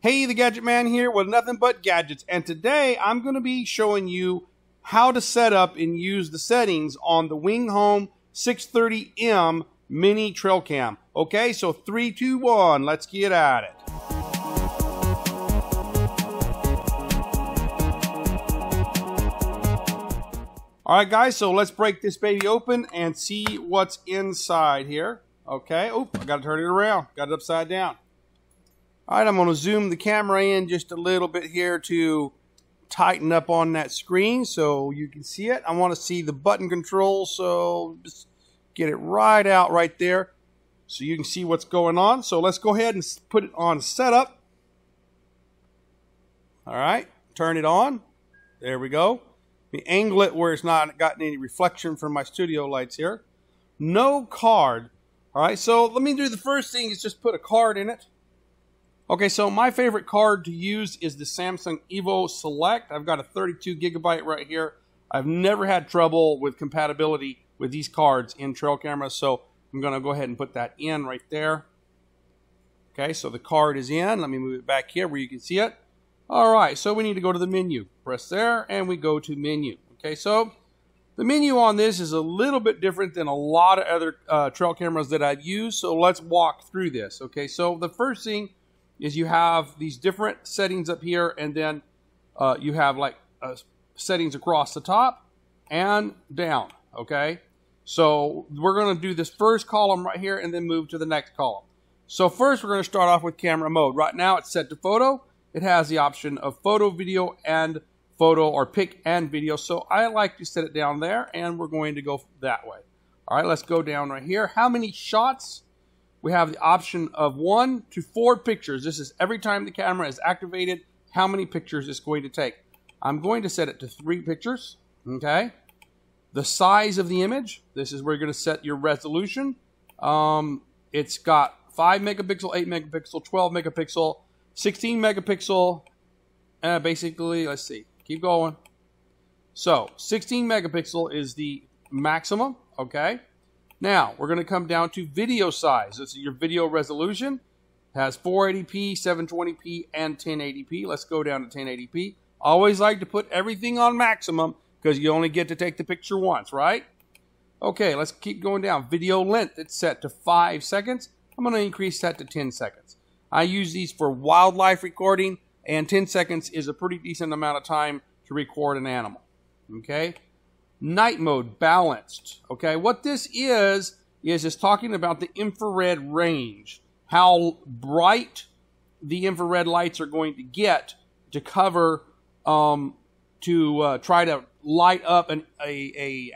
Hey, the Gadget Man here with nothing but gadgets, and today I'm going to be showing you how to set up and use the settings on the WingHome 630M mini trail cam. Okay, so 3, 2, 1, let's get at it. Alright guys, so let's break this baby open and see what's inside here. Okay, oh, I got to turn it around, got it upside down. Alright, I'm going to zoom the camera in just a little bit here to tighten up on that screen so you can see it. I want to see the button control, so just get it right out right there so you can see what's going on. So let's go ahead and put it on setup. Alright, turn it on. There we go. Let me angle it where it's not gotten any reflection from my studio lights here. No card. Alright, so let me do the first thing is just put a card in it. Okay, so my favorite card to use is the Samsung Evo Select. I've got a 32 gigabyte right here. I've never had trouble with compatibility with these cards in trail cameras, so I'm going to go ahead and put that in right there. Okay, so the card is in. Let me move it back here where you can see it. All right, so we need to go to the menu. Press there, and we go to menu. Okay, so the menu on this is a little bit different than a lot of other trail cameras that I've used, so let's walk through this. Okay, so the first thing is you have these different settings up here, and then you have like settings across the top and down. Okay, so we're going to do this first column right here and then move to the next column. So first we're going to start off with camera mode. Right now it's set to photo. It has the option of photo, video, and photo, or pic and video. So I like to set it down there, and we're going to go that way. All right, let's go down right here. How many shots? We have the option of 1 to 4 pictures. This is every time the camera is activated, how many pictures it's going to take. I'm going to set it to 3 pictures. Okay. The size of the image. This is where you're going to set your resolution. It's got 5 megapixel, 8 megapixel, 12 megapixel, 16 megapixel. Basically, let's see. Keep going. So 16 megapixel is the maximum. Okay. Now, we're going to come down to video size. This is your video resolution. It has 480p, 720p, and 1080p. Let's go down to 1080p. Always like to put everything on maximum because you only get to take the picture once, right? Okay, let's keep going down. Video length, it's set to 5 seconds. I'm going to increase that to 10 seconds. I use these for wildlife recording, and 10 seconds is a pretty decent amount of time to record an animal. Okay? Night mode, balanced. Okay, what this is it's talking about the infrared range, how bright the infrared lights are going to get to cover, try to light up an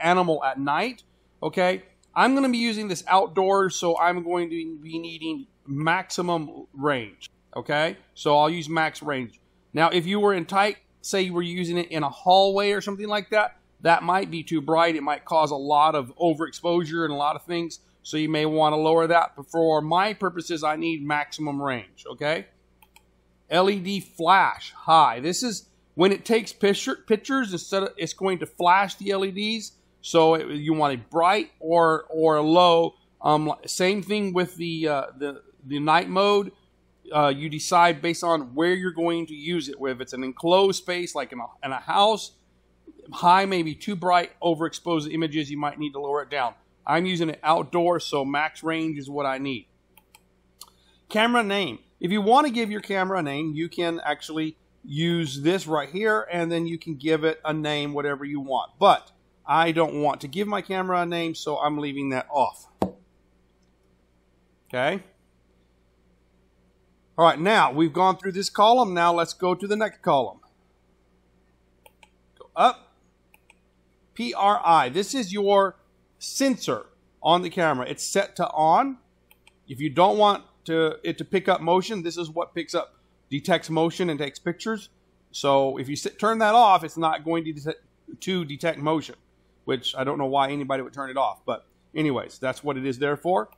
animal at night. Okay, I'm going to be using this outdoors, so I'm going to be needing maximum range. Okay, so I'll use max range. Now, if you were in tight, say you were using it in a hallway or something like that, that might be too bright. It might cause a lot of overexposure and a lot of things. So you may want to lower that. But for my purposes, I need maximum range. Okay. LED flash high. This is when it takes pictures. Instead of, it's going to flash the LEDs. So you want a bright or a low. Same thing with the night mode. You decide based on where you're going to use it. If it's an enclosed space like in a house, high may be too bright, overexposed images, you might need to lower it down. I'm using it outdoors, so max range is what I need. Camera name. If you want to give your camera a name, you can actually use this right here, and then you can give it a name, whatever you want. But I don't want to give my camera a name, so I'm leaving that off. Okay. All right, now we've gone through this column. Now let's go to the next column. Go up. PIR. This is your sensor on the camera. It's set to on. If you don't want it to pick up motion, this is what detects motion and takes pictures. So if you turn that off, it's not going to detect motion, which I don't know why anybody would turn it off. But anyways, that's what it is there for.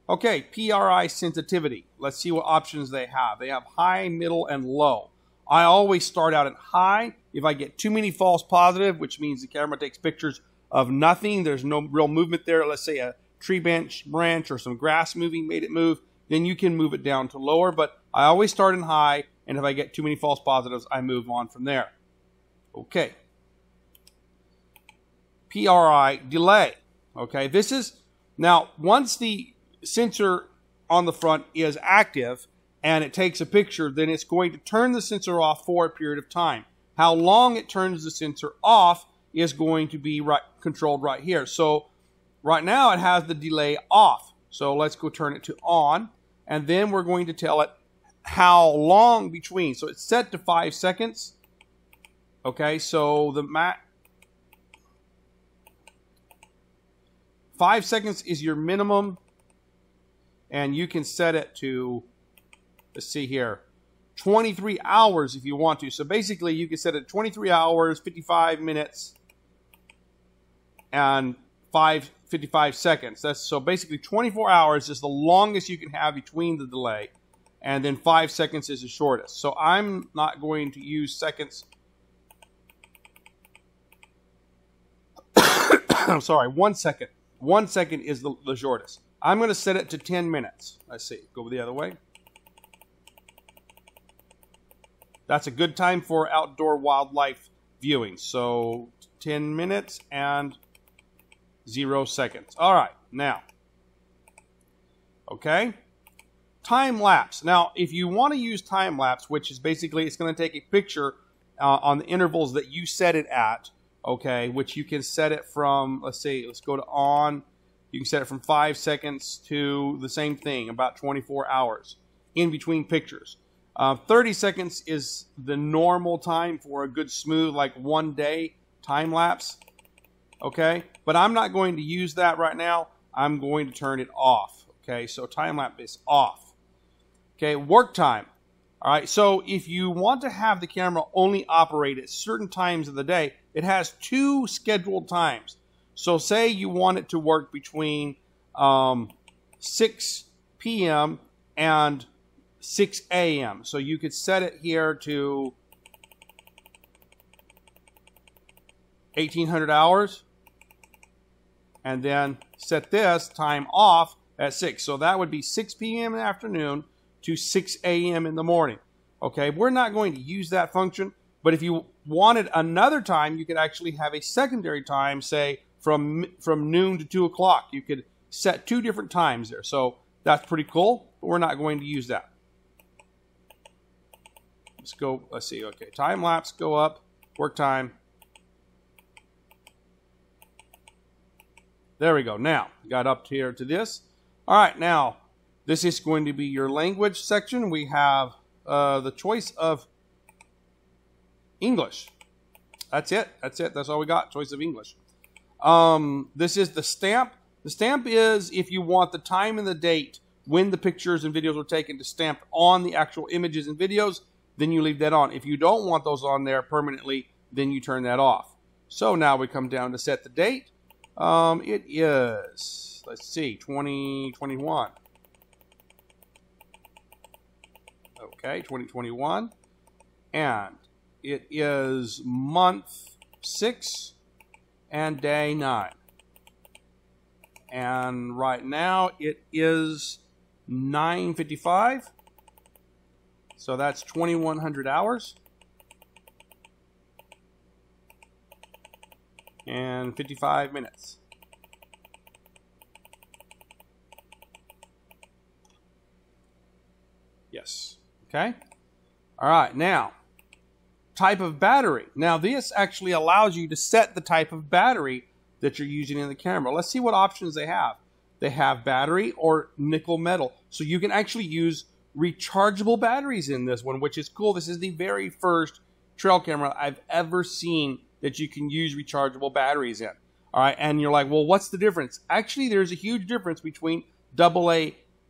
Okay, PIR sensitivity. Let's see what options they have. They have high, middle, and low. I always start out at high. If I get too many false positive, which means the camera takes pictures of nothing, there's no real movement there, let's say a tree branch or some grass moving made it move, then you can move it down to lower. But I always start in high. And if I get too many false positives, I move on from there. Okay. PIR delay. Okay, this is, now once the sensor on the front is active and it takes a picture, then it's going to turn the sensor off for a period of time. How long it turns the sensor off is going to be controlled right here. So right now it has the delay off. So let's go turn it to on, and then we're going to tell it how long between. So it's set to 5 seconds. Okay, so the 5 seconds is your minimum, and you can set it to, let's see here, 23 hours if you want to. So basically you can set it 23 hours, 55 minutes, and 55 seconds. So basically 24 hours is the longest you can have between the delay, and then 5 seconds is the shortest. So I'm not going to use seconds. I'm sorry, 1 second. 1 second is the shortest. I'm going to set it to 10 minutes. Let's see. Go the other way. That's a good time for outdoor wildlife viewing. So 10 minutes and 0 seconds. All right. Now, okay. Time lapse. Now, if you want to use time lapse, which is basically it's going to take a picture on the intervals that you set it at, okay, which you can set it from, let's go to on. You can set it from 5 seconds to the same thing, about 24 hours in between pictures. 30 seconds is the normal time for a good smooth, like 1 day time lapse. Okay, but I'm not going to use that right now. I'm going to turn it off. Okay, so time lapse is off. Okay, work time. All right, so if you want to have the camera only operate at certain times of the day, it has 2 scheduled times. So say you want it to work between 6 p.m. and 6 a.m. So you could set it here to 1800 hours and then set this time off at 6. So that would be 6 p.m. in the afternoon to 6 a.m. in the morning. Okay, we're not going to use that function, but if you wanted another time, you could actually have a secondary time, say from noon to 2 o'clock. You could set 2 different times there. So that's pretty cool, but we're not going to use that. Let's see, okay, time lapse, go up, work time. There we go. Now, got up here to this. All right, now, this is going to be your language section. We have the choice of English. That's it. That's it. That's all we got. Choice of English. This is the stamp. The stamp is if you want the time and the date when the pictures and videos were taken to stamp on the actual images and videos, then you leave that on. If you don't want those on there permanently, then you turn that off. So now we come down to set the date. It is, let's see, 2021. Okay, 2021. And it is month 6 and day 9. And right now it is 9:55. So that's 2100 hours. And 55 minutes. Yes. Okay. All right. Now, type of battery. Now, this actually allows you to set the type of battery that you're using in the camera. Let's see what options they have. They have battery or nickel metal. So you can actually use rechargeable batteries in this one, which is cool. This is the very first trail camera I've ever seen that you can use rechargeable batteries in. All right, and you're like, well, what's the difference? Actually, there's a huge difference between AA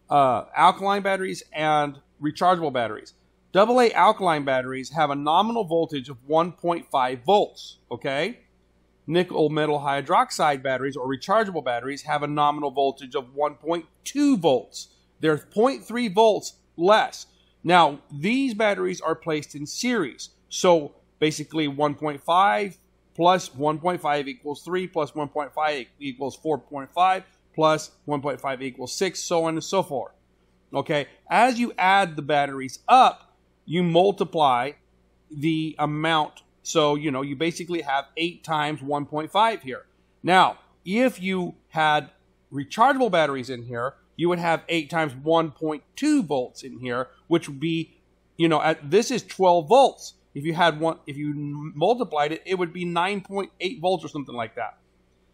alkaline batteries and rechargeable batteries. AA alkaline batteries have a nominal voltage of 1.5 volts, okay? Nickel metal hydroxide batteries or rechargeable batteries have a nominal voltage of 1.2 volts. They're 0.3 volts less. Now, these batteries are placed in series. So basically 1.5 plus 1.5 equals 3 plus 1.5 equals 4.5 plus 1.5 equals 6, so on and so forth. Okay, as you add the batteries up, you multiply the amount. So, you know, you basically have 8 times 1.5 here. Now, if you had rechargeable batteries in here, you would have 8 times 1.2 volts in here, which would be, you know, this is 12 volts. If you had one, if you multiplied it, it would be 9.8 volts or something like that.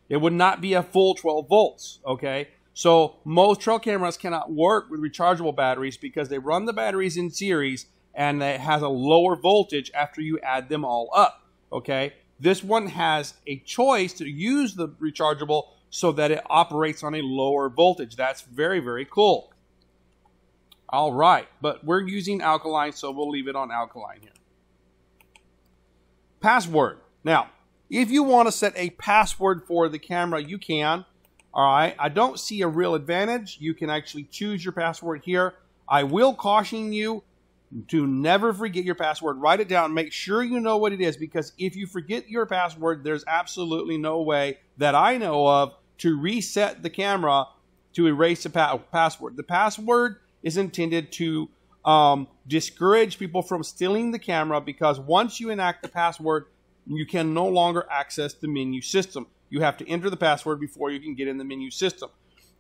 It would not be a full 12 volts, okay? So most trail cameras cannot work with rechargeable batteries because they run the batteries in series and it has a lower voltage after you add them all up, okay? This one has a choice to use the rechargeable so that it operates on a lower voltage. That's very, very cool. All right, but we're using alkaline, so we'll leave it on alkaline here. Password. Now, if you want to set a password for the camera, you can. All right, I don't see a real advantage. You can actually choose your password here. I will caution you to never forget your password. Write it down. Make sure you know what it is, because if you forget your password, there's absolutely no way that I know of to reset the camera to erase the password. The password is intended to discourage people from stealing the camera, because once you enact the password, you can no longer access the menu system. You have to enter the password before you can get in the menu system.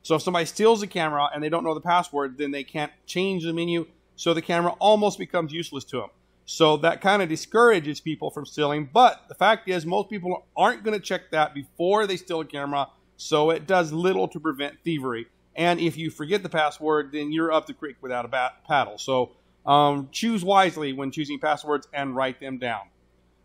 So if somebody steals the camera and they don't know the password, then they can't change the menu, so the camera almost becomes useless to them. So that kind of discourages people from stealing, but the fact is most people aren't going to check that before they steal a camera, so it does little to prevent thievery. And if you forget the password, then you're up the creek without a paddle. So choose wisely when choosing passwords and write them down.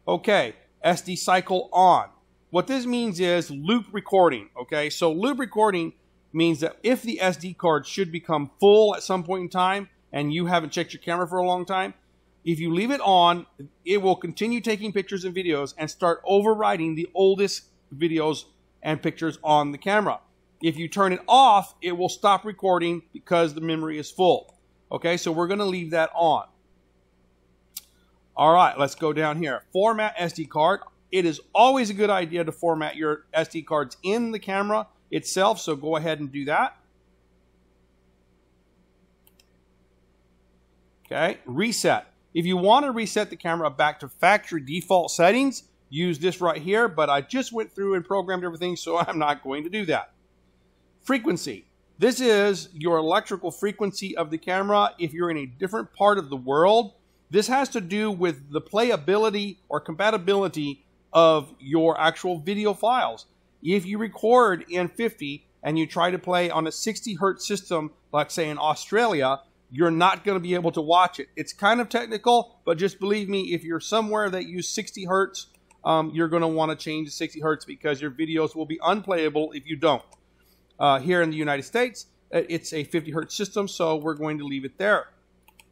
Okay, SD cycle on. What this means is loop recording. Okay, so loop recording means that if the SD card should become full at some point in time and you haven't checked your camera for a long time, if you leave it on, it will continue taking pictures and videos and start overwriting the oldest videos and pictures on the camera. If you turn it off, it will stop recording because the memory is full. Okay, so we're going to leave that on. All right, let's go down here. Format SD card. It is always a good idea to format your SD cards in the camera itself, so go ahead and do that. Okay, reset. If you want to reset the camera back to factory default settings, use this right here, but I just went through and programmed everything, so I'm not going to do that. Frequency. This is your electrical frequency of the camera if you're in a different part of the world. This has to do with the playability or compatibility of your actual video files. If you record in 50 and you try to play on a 60 hertz system, like say in Australia, you're not going to be able to watch it. It's kind of technical, but just believe me, if you're somewhere that use 60 hertz, you're going to want to change to 60 hertz because your videos will be unplayable if you don't. Here in the United States, it's a 50 hertz system, so we're going to leave it there.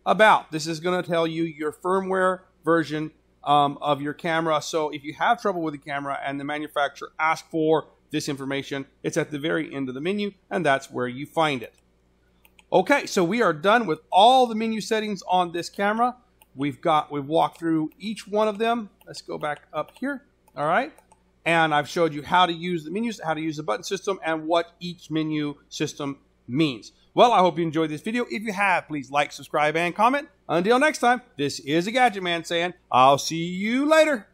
About. This is going to tell you your firmware version of your camera. So if you have trouble with the camera and the manufacturer asks for this information, it's at the very end of the menu, and that's where you find it. Okay, so we are done with all the menu settings on this camera. We've walked through each one of them. Let's go back up here. All right. And I've showed you how to use the menus, how to use the button system, and what each menu system means. Well, I hope you enjoyed this video. If you have, please like, subscribe, and comment. Until next time, this is a Gadget Man saying, I'll see you later.